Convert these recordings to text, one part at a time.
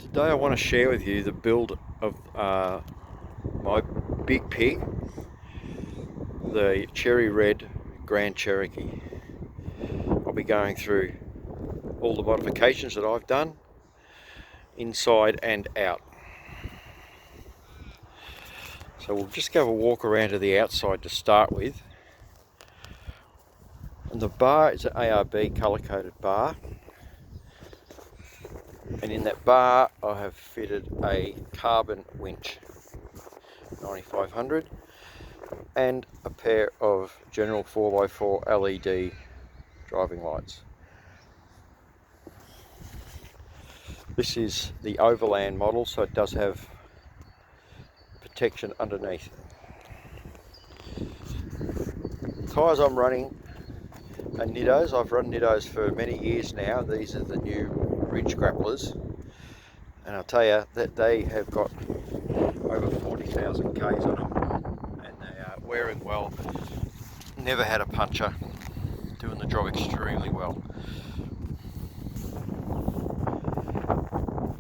Today I want to share with you the build of my big pig, the cherry red Grand Cherokee. I'll be going through all the modifications that I've done, inside and out. So we'll just go a walk around to the outside to start with. And the bar is an ARB colour-coded bar. And in that bar I have fitted a carbon winch 9500 and a pair of general 4x4 LED driving lights. This is the Overland model, so it does have protection underneath. The tyres I'm running are Nittos. I've run Nittos for many years now. These are the new Ridge Grapplers, and I'll tell you that they have got over 40,000 Ks on them, and they are wearing well. Never had a puncher, doing the job extremely well.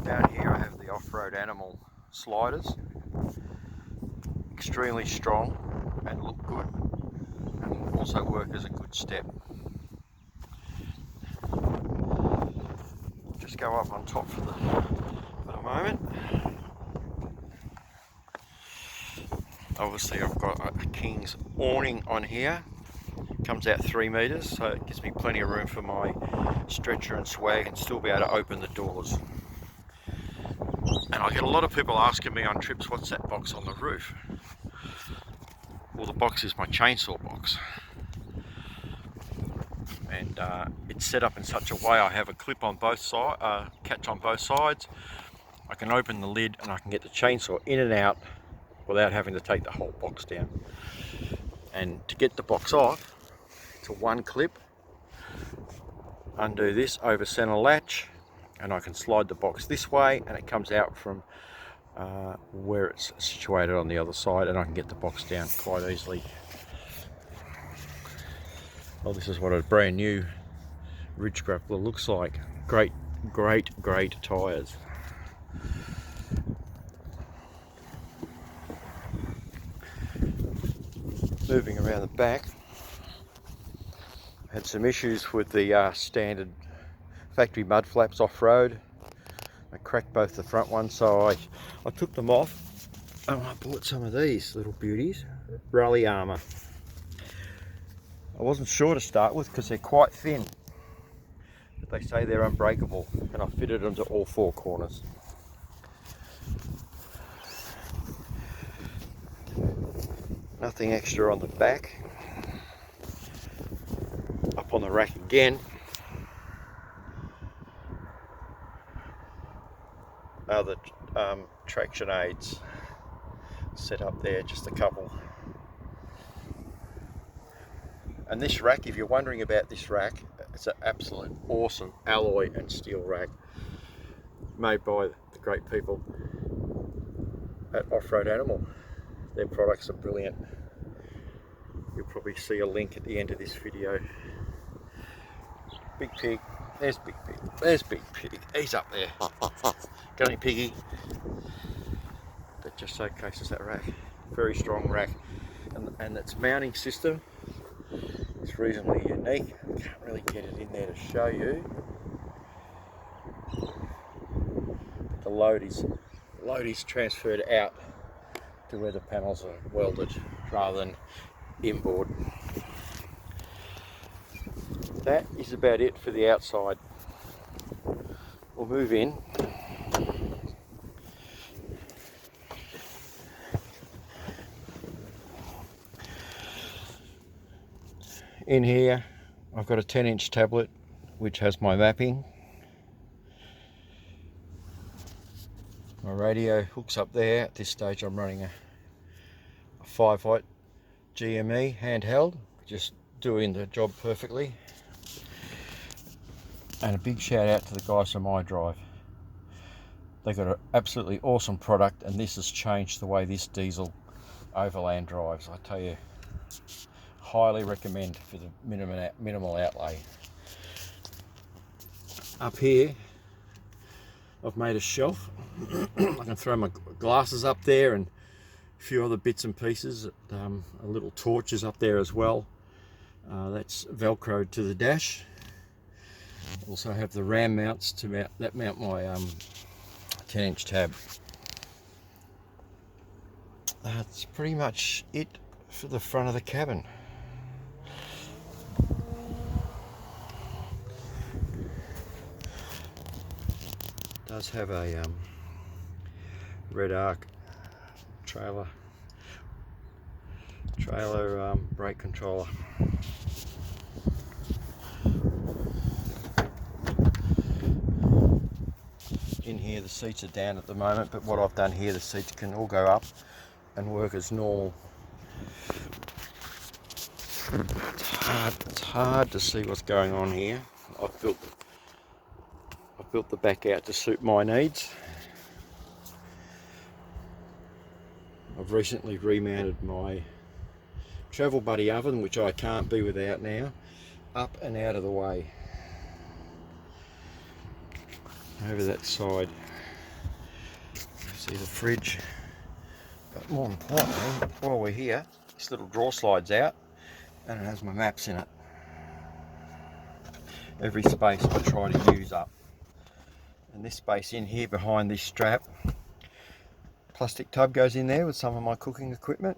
Down here I have the off-road animal sliders, extremely strong and look good, and also work as a good step. Just go up on top for the moment. Obviously I've got a King's awning on here. Comes out 3 meters, so it gives me plenty of room for my stretcher and swag and still be able to open the doors. And I get a lot of people asking me on trips, what's that box on the roof? Well, the box is my chainsaw box. And it's set up in such a way I have a clip on both sides, catch on both sides. I can open the lid and I can get the chainsaw in and out without having to take the whole box down. And to get the box off, it's a one clip. Undo this over center latch, and I can slide the box this way, and it comes out from where it's situated on the other side, and I can get the box down quite easily. Well, this is what a brand new Ridge Grappler looks like. Great tyres. Moving around the back, had some issues with the standard factory mud flaps off-road. I cracked both the front ones, so I took them off and I bought some of these little beauties, Raleigh Armour. I wasn't sure to start with because they're quite thin, but they say they're unbreakable, and I fitted them to all four corners. Nothing extra on the back. Up on the rack again are the traction aids set up there, just a couple. And this rack, if you're wondering about this rack, it's an absolute awesome alloy and steel rack made by the great people at Off-Road Animal. Their products are brilliant. You'll probably see a link at the end of this video. Big pig, there's big pig, there's big pig, he's up there. Got any piggy? That just showcases that rack. Very strong rack, and its mounting system is reasonably unique. I can't really get it in there to show you. The load is transferred out to where the panels are welded rather than inboard. That is about it for the outside. We'll move in. In here I've got a 10-inch tablet which has my mapping. My radio hooks up there. At this stage I'm running a 5-watt GME handheld, just doing the job perfectly. And a big shout out to the guys from iDrive. They've got an absolutely awesome product, and this has changed the way this diesel Overland drives. I tell you, highly recommend for the minimal outlay. Up here I've made a shelf I can throw my glasses up there and a few other bits and pieces. A little torch is up there as well. That's velcroed to the dash. Also have the ram mounts to mount my 10-inch tab. That's pretty much it for the front of the cabin. It does have a red arc trailer brake controller. In here the seats are down at the moment, but what I've done here, the seats can all go up and work as normal. It's hard to see what's going on here. I've built the back out to suit my needs. I've recently remounted my travel buddy oven, which I can't be without now, up and out of the way. Over that side, see the fridge. But more importantly, while we're here, this little drawer slides out and it has my maps in it. Every space I try to use up. And this space in here behind this strap, plastic tub goes in there with some of my cooking equipment.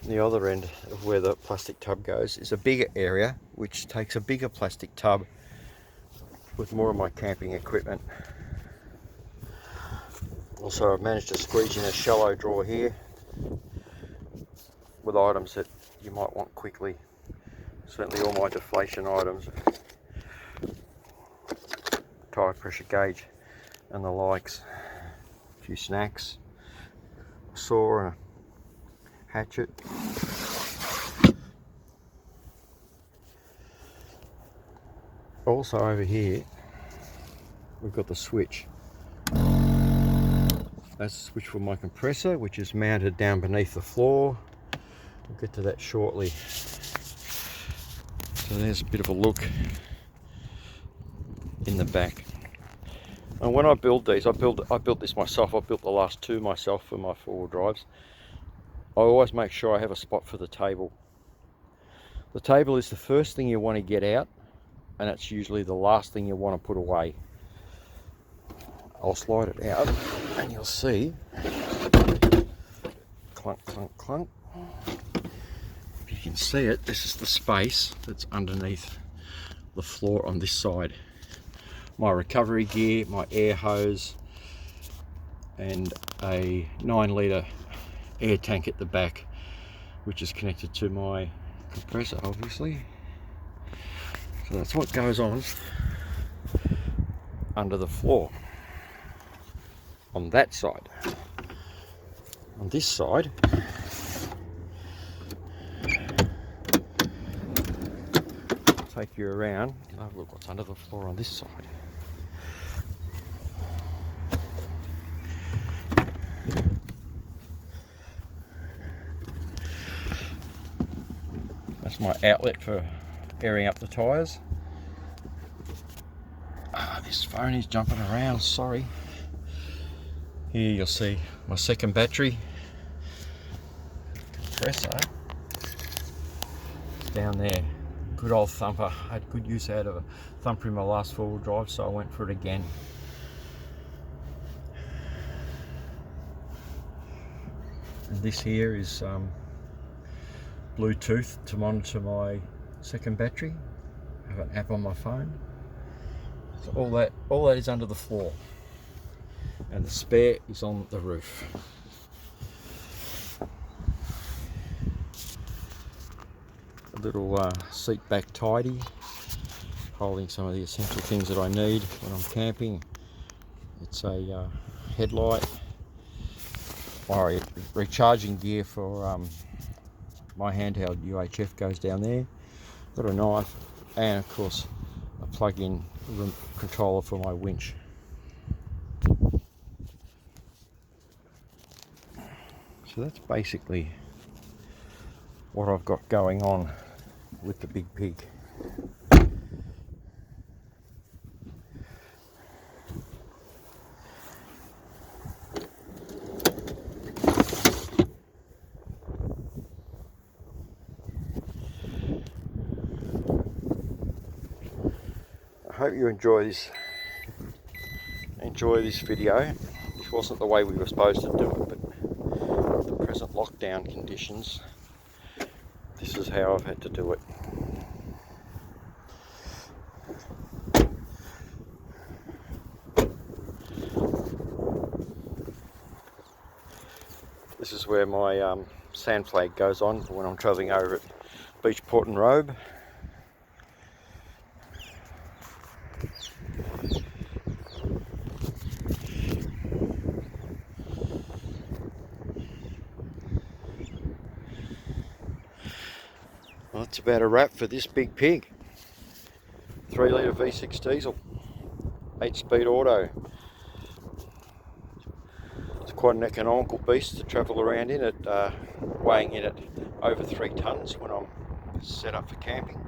The other end of where the plastic tub goes is a bigger area, which takes a bigger plastic tub with more of my camping equipment. Also, I've managed to squeeze in a shallow drawer here with items that you might want quickly. Certainly all my deflation items, tire pressure gauge and the likes, a few snacks, a saw and a hatchet. Also over here we've got the switch. That's the switch for my compressor, which is mounted down beneath the floor. We'll get to that shortly. So there's a bit of a look in the back. And when I build these, I built this myself. I built the last two myself for my four-wheel drives. I always make sure I have a spot for the table. The table is the first thing you want to get out, and it's usually the last thing you want to put away. I'll slide it out and you'll see, clunk, clunk, clunk. If you can see it, this is the space that's underneath the floor on this side. My recovery gear, my air hose, and a 9-litre air tank at the back, which is connected to my compressor, obviously. So that's what goes on under the floor on that side. On this side, I'll take you around and have a look what's under the floor on this side. That's my outlet for airing up the tyres. This phone is jumping around, sorry. Here you'll see my second battery compressor down there. Good old thumper. I had good use out of a thumper in my last four-wheel drive, so I went for it again. And this here is Bluetooth to monitor my second battery. I have an app on my phone. So all that is under the floor, and the spare is on the roof. A little seat back tidy, holding some of the essential things that I need when I'm camping. It's a headlight, my recharging gear for my handheld UHF goes down there. Got a knife, and of course a plug-in controller for my winch. So that's basically what I've got going on with the big pig. I hope you enjoy this video. This wasn't the way we were supposed to do it, but with the present lockdown conditions, this is how I've had to do it. This is where my sand flag goes on when I'm travelling over at Beach Port and Robe. Well, that's about a wrap for this big pig. 3 litre V6 diesel, 8-speed auto. It's quite an economical beast to travel around in it, weighing in at over 3 tonnes when I'm set up for camping.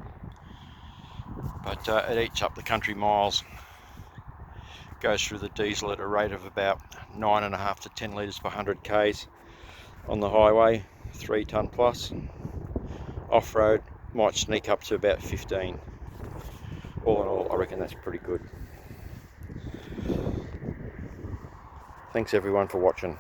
But it eats up the country miles. Goes through the diesel at a rate of about 9.5 to 10 litres per 100 k's on the highway, 3 tonne plus. Off-road might sneak up to about 15. All in all, I reckon that's pretty good. Thanks everyone for watching.